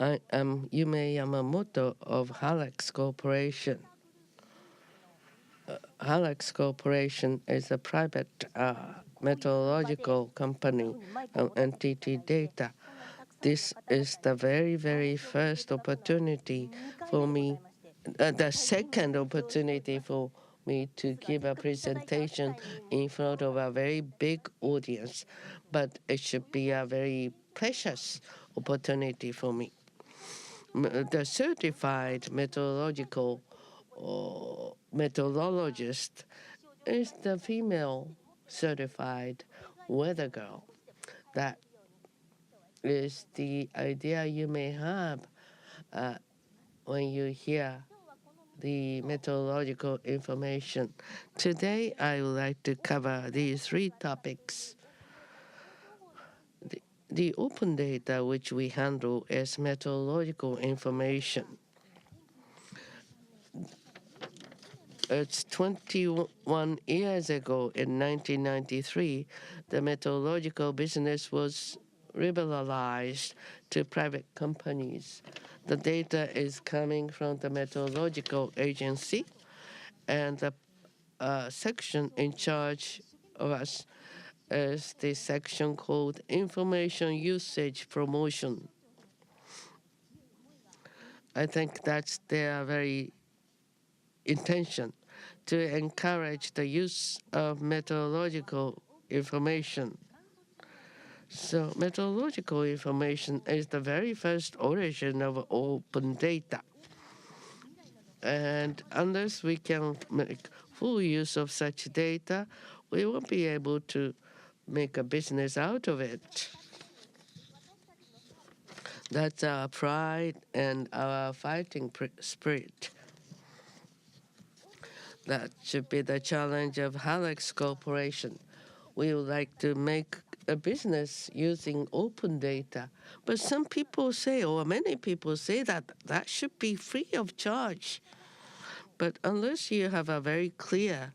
I am Yume Yamamoto of HALEX Corporation. HALEX Corporation is a private meteorological company of NTT Data. This is the very, very first opportunity for me, the second opportunity for me to give a presentation in front of a very big audience, but it should be a very precious opportunity for me. The certified meteorologist is the female certified weather girl. That is the idea you may have uh, when you hear the meteorological information. Today, I would like to cover these three topics. The open data which we handle is meteorological information. It's 21 years ago in 1993, the meteorological business was liberalized to private companies. The data is coming from the meteorological agency, and the section in charge of us is the section called Information Usage Promotion. I think that's their very intention, to encourage the use of meteorological information. So meteorological information is the very first origin of open data. And unless we can make full use of such data, we won't be able to make a business out of it. That's our pride and our fighting spirit. That should be the challenge of HALEX Corporation. We would like to make a business using open data. But some people say, or many people say, that that should be free of charge. But unless you have a very clear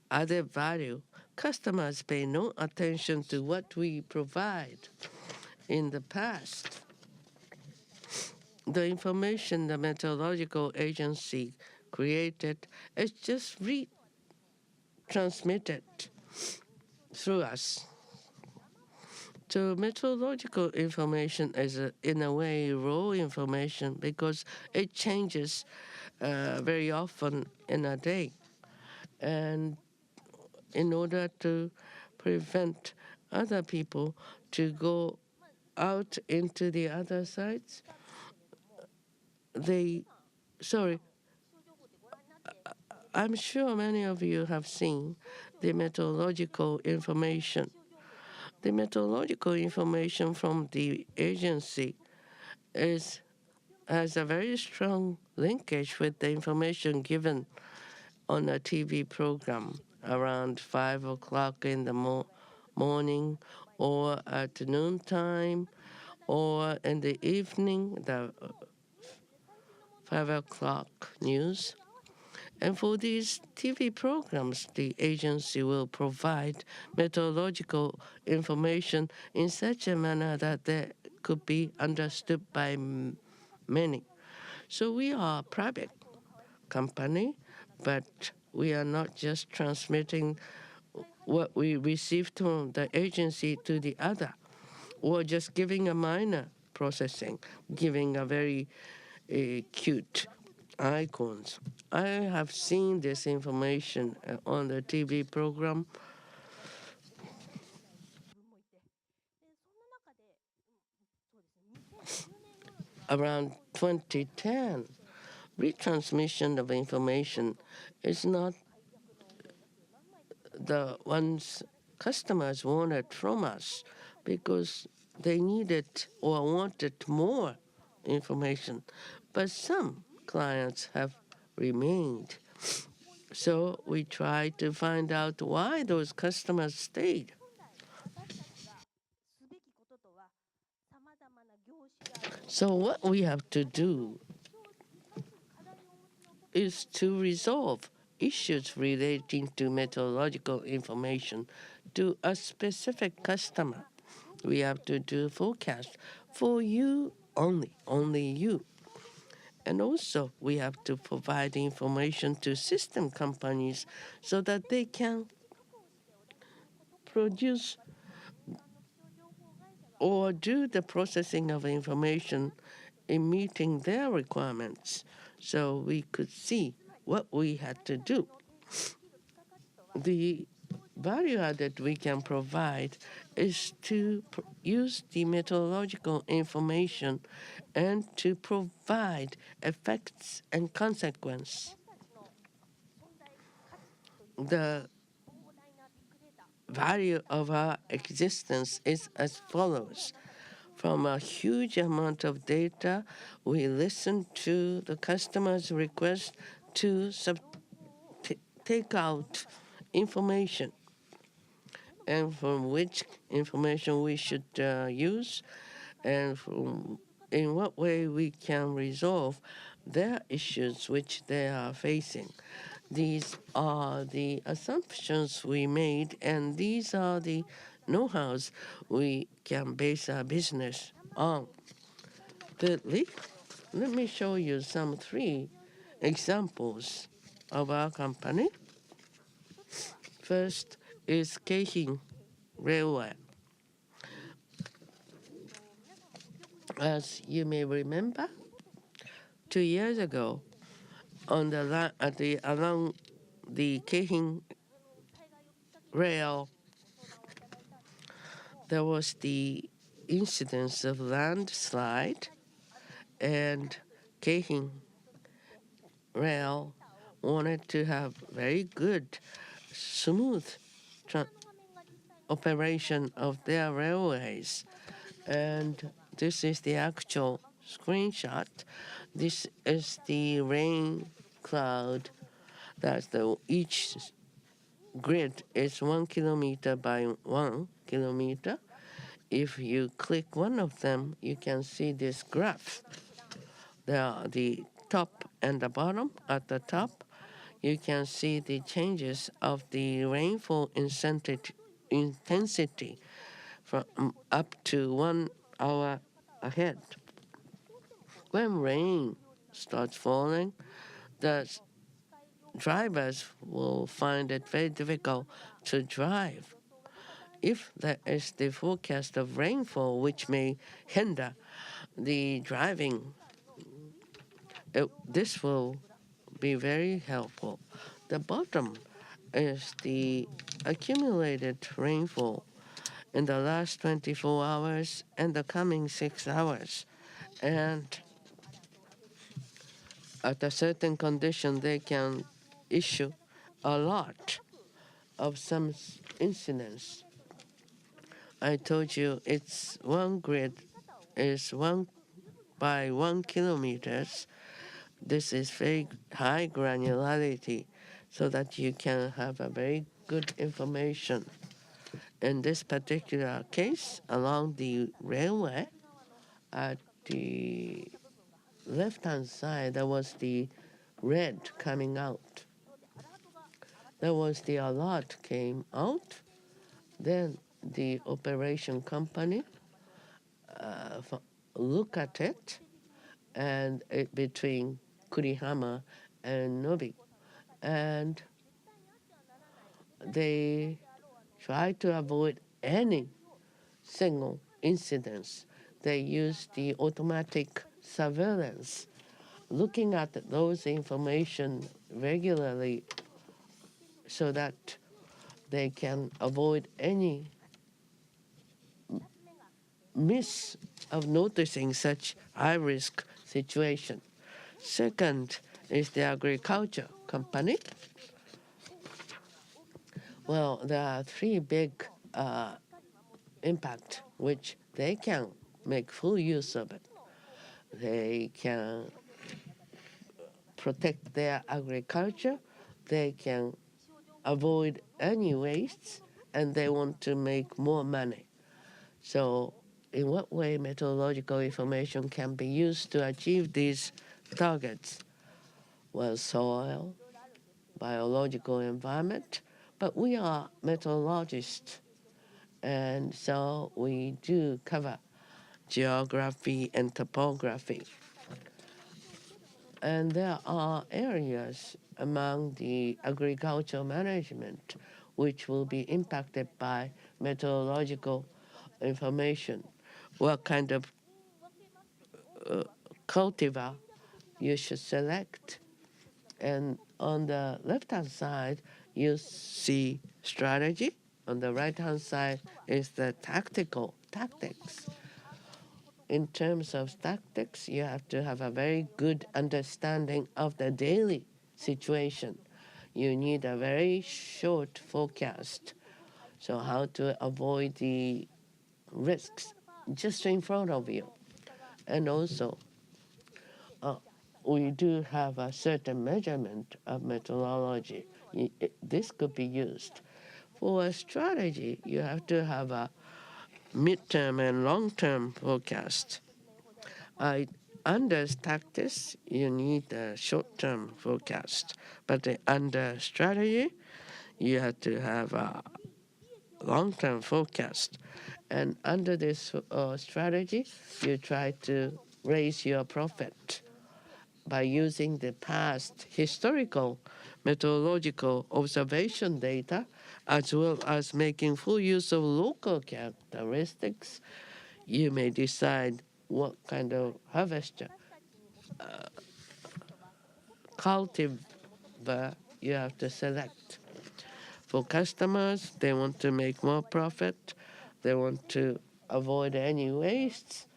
added value, customers pay no attention to what we provide. In the past, the information the meteorological agency created is just retransmitted through us. So meteorological information is, in a way, raw information because it changes very often in a day. And in order to prevent other people to go out into the other sites, sorry, I'm sure many of you have seen the meteorological information. The meteorological information from the agency has a very strong linkage with the information given on a TV program around 5 o'clock in the morning, or at noontime, or in the evening, the 5 o'clock news. And for these TV programs, the agency will provide meteorological information in such a manner that they could be understood by many. So we are a private company, but we are not just transmitting what we received from the agency to the other, or just giving a minor processing, giving a very cute icons. I have seen this information on the TV program. Around 2010, retransmission of information is not the ones customers wanted from us, because they needed or wanted more information. But some clients have remained. So we try to find out why those customers stayed. So what we have to do is to resolve issues relating to meteorological information to a specific customer. We have to do forecast. For you only you. And also, we have to provide information to system companies so that they can produce or do the processing of information in meeting their requirements. So we could see what we had to do. The value added we can provide is to use the methodological information and to provide effects and consequence. The value of our existence is as follows. From a huge amount of data, we listen to the customer's request to take out information, and from which information we should use, and from in what way we can resolve their issues which they are facing. These are the assumptions we made, and these are the know-hows we can base our business on. Thirdly, let me show you some three examples of our company. First is Keihin Railway. As you may remember, 2 years ago, along the Keihin Rail, there was the incidence of landslide, and Keihin Rail wanted to have very good, smooth operation of their railways. And this is the actual screenshot. This is the rain cloud. Each grid is 1 kilometer by 1 kilometer. If you click one of them, you can see this graph. There are the top and the bottom. At the top, you can see the changes of the rainfall intensity from up to 1 hour ahead. When rain starts falling, the drivers will find it very difficult to drive. If there is the forecast of rainfall, which may hinder the driving, this will be very helpful. The bottom is the accumulated rainfall in the last 24 hours and the coming 6 hours. And at a certain condition, they can issue a lot of some incidents. I told you it's one grid is 1 by 1 kilometers. This is very high granularity so that you can have a very good information. In this particular case, along the railway, at the left-hand side, there was the red coming out. There was the alert came out. Then the operation company look at it, and between Kurihama and Nobi, and they try to avoid any single incidents. They use the automatic surveillance, looking at those information regularly so that they can avoid any miss of noticing such high-risk situation. Second is the agriculture company. Well, there are three big impact which they can make full use of it. They can protect their agriculture, they can avoid any wastes, and they want to make more money. So in what way methodological information can be used to achieve these targets? Well, soil, biological environment, but we are methodologists, and so we do cover geography, and topography. And there are areas among the agricultural management which will be impacted by meteorological information. What kind of cultivar you should select. And on the left-hand side, you see strategy. On the right-hand side is the tactics. In terms of tactics, you have to have a very good understanding of the daily situation. You need a very short forecast. So how to avoid the risks just in front of you. And also, we do have a certain measurement of methodology. This could be used. For a strategy, you have to have a midterm and long-term forecast. Under tactics, you need a short-term forecast. But under strategy, you have to have a long-term forecast. And under this strategy, you try to raise your profit by using the past historical meteorological observation data, as well as making full use of local characteristics. You may decide what kind of harvester, cultivar you have to select. For customers, they want to make more profit. They want to avoid any wastes.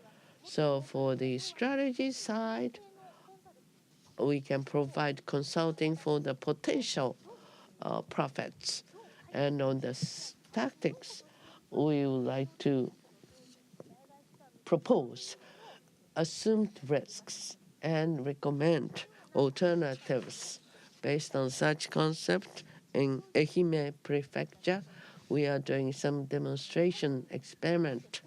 So for the strategy side, we can provide consulting for the potential profits. And on the tactics, we would like to propose assumed risks and recommend alternatives. Based on such concept, in Ehime Prefecture, we are doing some demonstration experiment.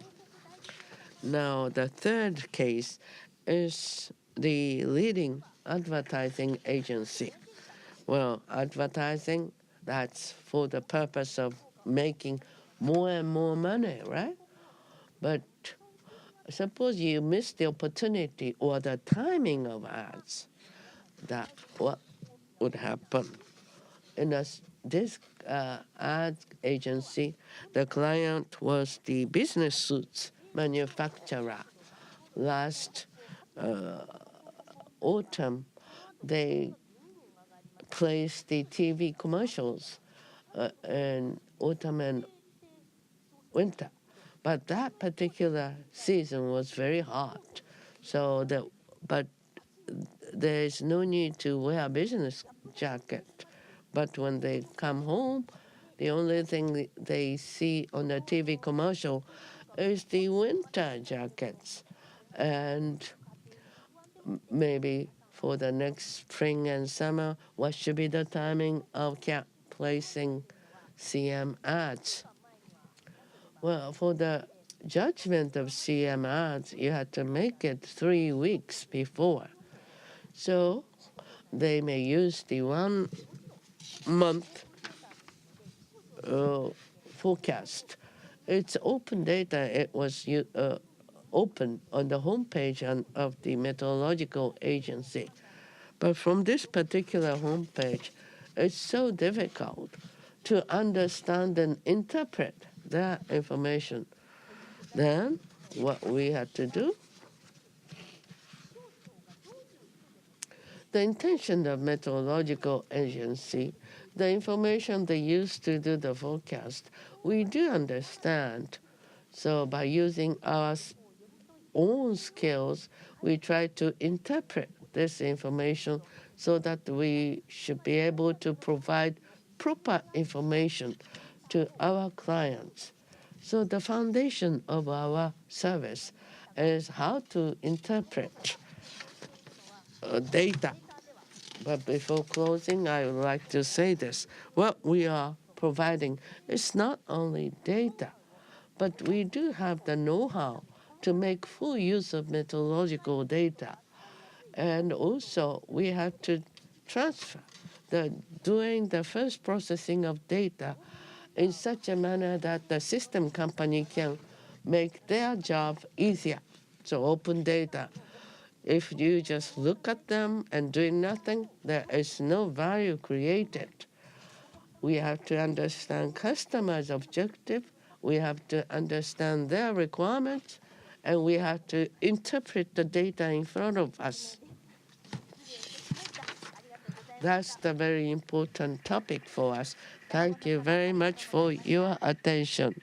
Now, the third case is the leading advertising agency. Well, advertising, that's for the purpose of making more and more money, right? But suppose you miss the opportunity or the timing of ads, that what would happen? In this ad agency, the client was the business suits manufacturer. Last autumn, they placed the TV commercials in autumn and winter. But that particular season was very hot. But there is no need to wear a business jacket. But when they come home, the only thing they see on the TV commercial is the winter jackets. And maybe for the next spring and summer, what should be the timing of placing CM ads? Well, for the judgment of CM ads, you had to make it 3 weeks before. So they may use the 1 month forecast. It's open data. It was open on the homepage of the meteorological agency. But from this particular homepage, it's so difficult to understand and interpret that information. Then what we had to do, the intention of meteorological agency, the information they use to do the forecast, we do understand. So by using our own skills, we try to interpret this information so that we should be able to provide proper information to our clients. So the foundation of our service is how to interpret data. But before closing, I would like to say this. What we are providing is not only data, but we do have the know-how to make full use of meteorological data. And also, we have to transfer doing the first processing of data in such a manner that the system company can make their job easier. So open data, if you just look at them and doing nothing, there is no value created. We have to understand customers' objective, we have to understand their requirements, and we have to interpret the data in front of us. That's the very important topic for us. Thank you very much for your attention.